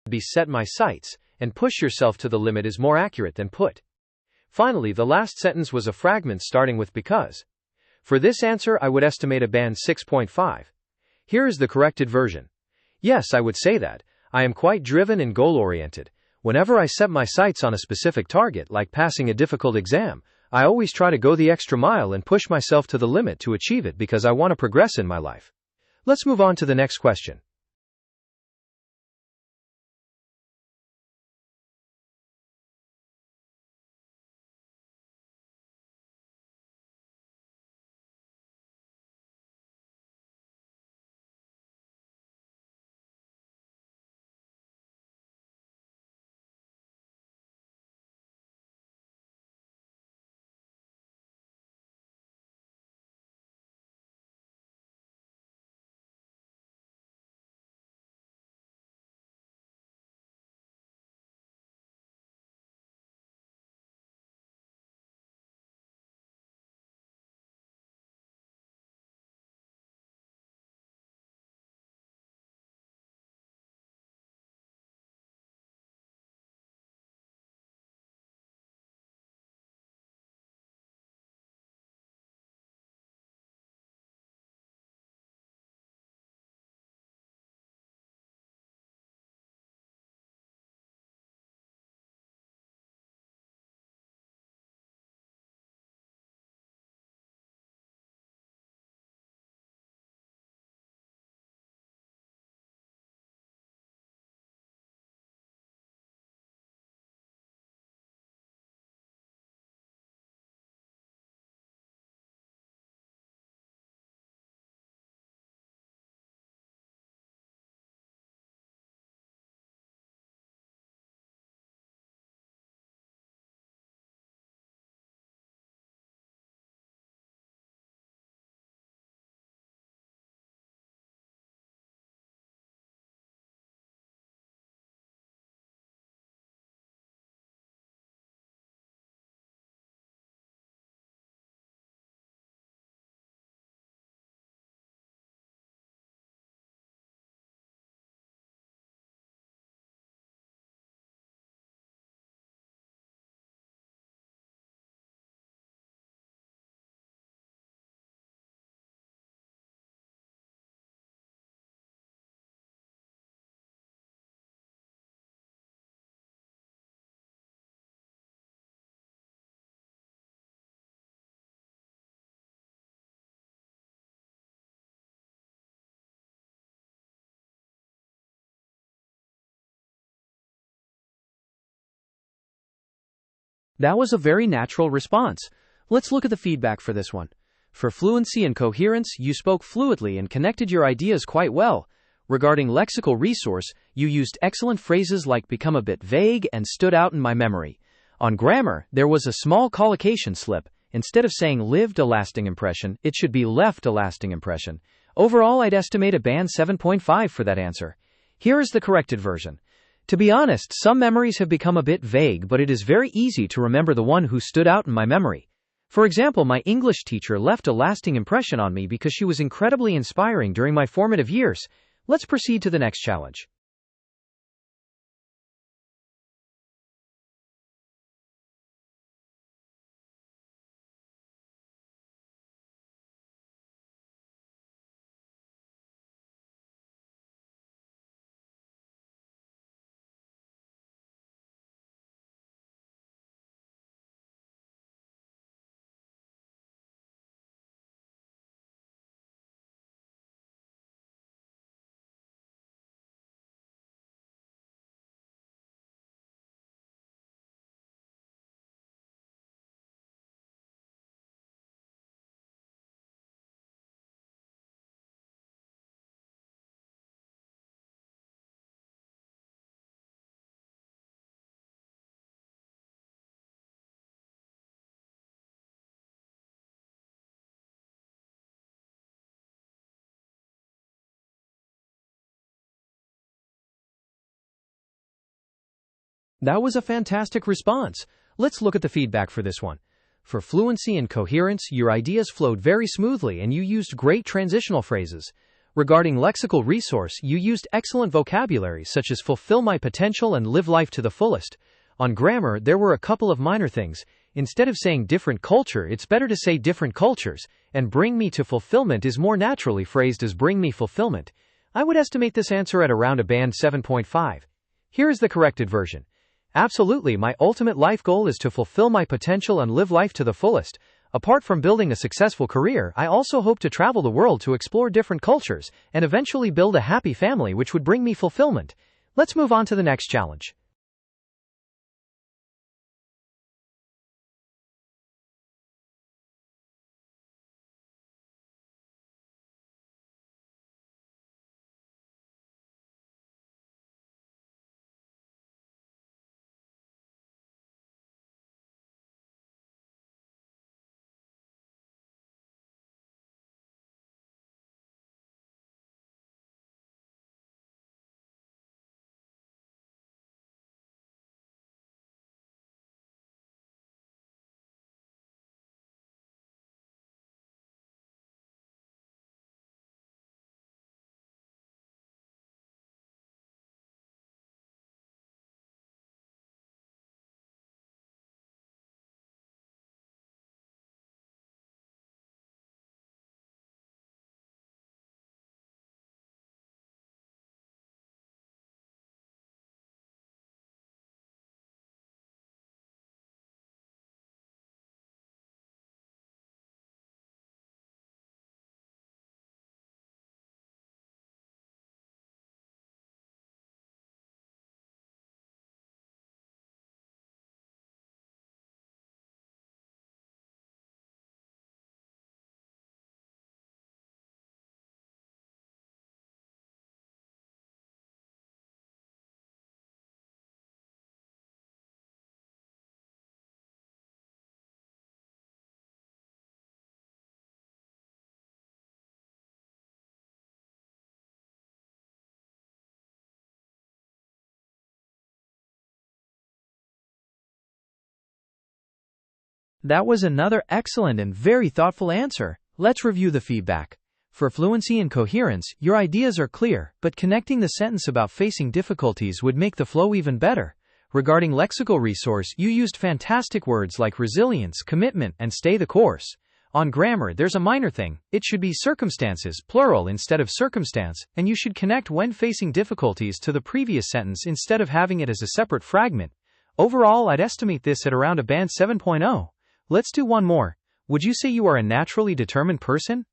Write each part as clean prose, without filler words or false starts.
be set my sights, and push yourself to the limit is more accurate than put. Finally, the last sentence was a fragment starting with because. For this answer, I would estimate a band 6.5. Here is the corrected version. Yes, I would say that. I am quite driven and goal-oriented. Whenever I set my sights on a specific target, like passing a difficult exam, I always try to go the extra mile and push myself to the limit to achieve it because I want to progress in my life. Let's move on to the next question. That was a very natural response. Let's look at the feedback for this one. For fluency and coherence, you spoke fluidly and connected your ideas quite well. Regarding lexical resource, you used excellent phrases like become a bit vague and stood out in my memory. On grammar, there was a small collocation slip. Instead of saying lived a lasting impression, it should be left a lasting impression. Overall, I'd estimate a band 7.5 for that answer. Here is the corrected version. To be honest, some memories have become a bit vague, but it is very easy to remember the one who stood out in my memory. For example, my English teacher left a lasting impression on me because she was incredibly inspiring during my formative years. Let's proceed to the next challenge. That was a fantastic response. Let's look at the feedback for this one. For fluency and coherence, your ideas flowed very smoothly and you used great transitional phrases. Regarding lexical resource, you used excellent vocabulary such as fulfill my potential and live life to the fullest. On grammar, there were a couple of minor things. Instead of saying different culture, it's better to say different cultures, and bring me to fulfillment is more naturally phrased as bring me fulfillment. I would estimate this answer at around a band 7.5. Here is the corrected version. Absolutely, my ultimate life goal is to fulfill my potential and live life to the fullest. Apart from building a successful career, I also hope to travel the world to explore different cultures and eventually build a happy family which would bring me fulfillment. Let's move on to the next challenge. That was another excellent and very thoughtful answer. Let's review the feedback. For fluency and coherence, your ideas are clear, but connecting the sentence about facing difficulties would make the flow even better. Regarding lexical resource, you used fantastic words like resilience, commitment, and stay the course. On grammar, there's a minor thing. It should be circumstances, plural instead of circumstance, and you should connect when facing difficulties to the previous sentence instead of having it as a separate fragment. Overall, I'd estimate this at around a band 7.0. Let's do one more. Would you say you are a naturally determined person?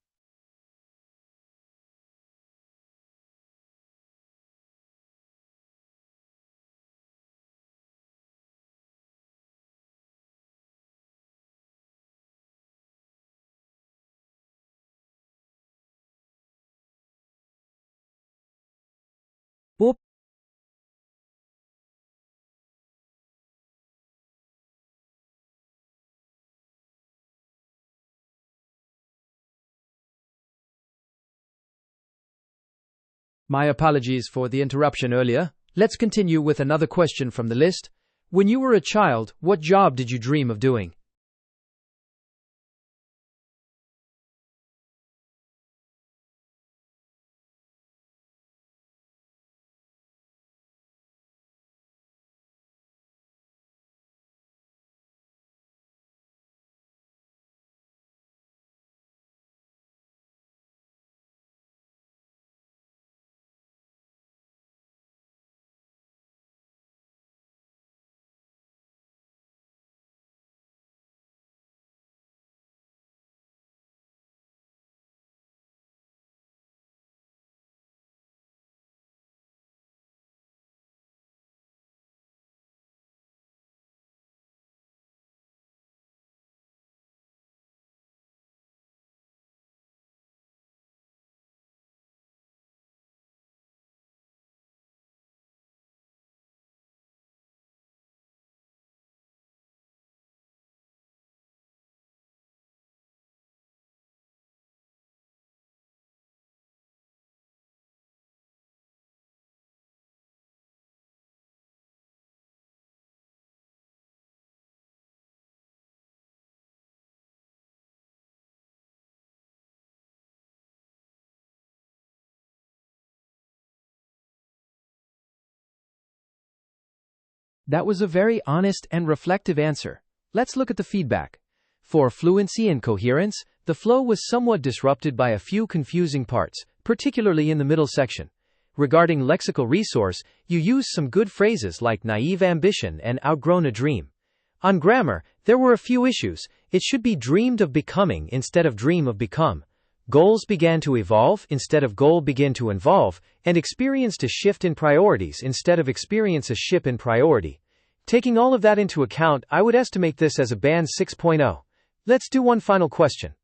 Whoop. My apologies for the interruption earlier. Let's continue with another question from the list. When you were a child, what job did you dream of doing? That was a very honest and reflective answer. Let's look at the feedback. For fluency and coherence, the flow was somewhat disrupted by a few confusing parts, particularly in the middle section. Regarding lexical resource, you used some good phrases like naive ambition and outgrown a dream. On grammar, there were a few issues. It should be dreamed of becoming instead of dream of become. Goals began to evolve instead of goal begin to involve, and experienced a shift in priorities instead of experience a shift in priority. Taking all of that into account, I would estimate this as a band 6.0. Let's do one final question.